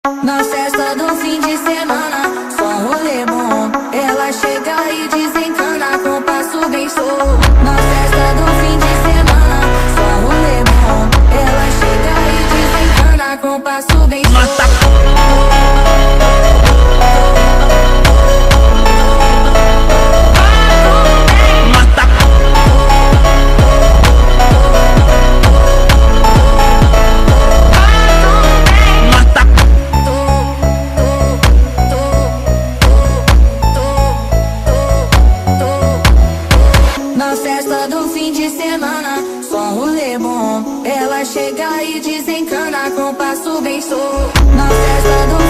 Na festa do fim de semana, só um rolê bom. Ela chega e desencana com passo bem solto. Na festa do fim de semana, só um rolê bom. Ela chega e desencana com passo bem solto. Na festa do fim de semana, só um rolê bom. Ela chega e desencana com passo bem solto. Na festa do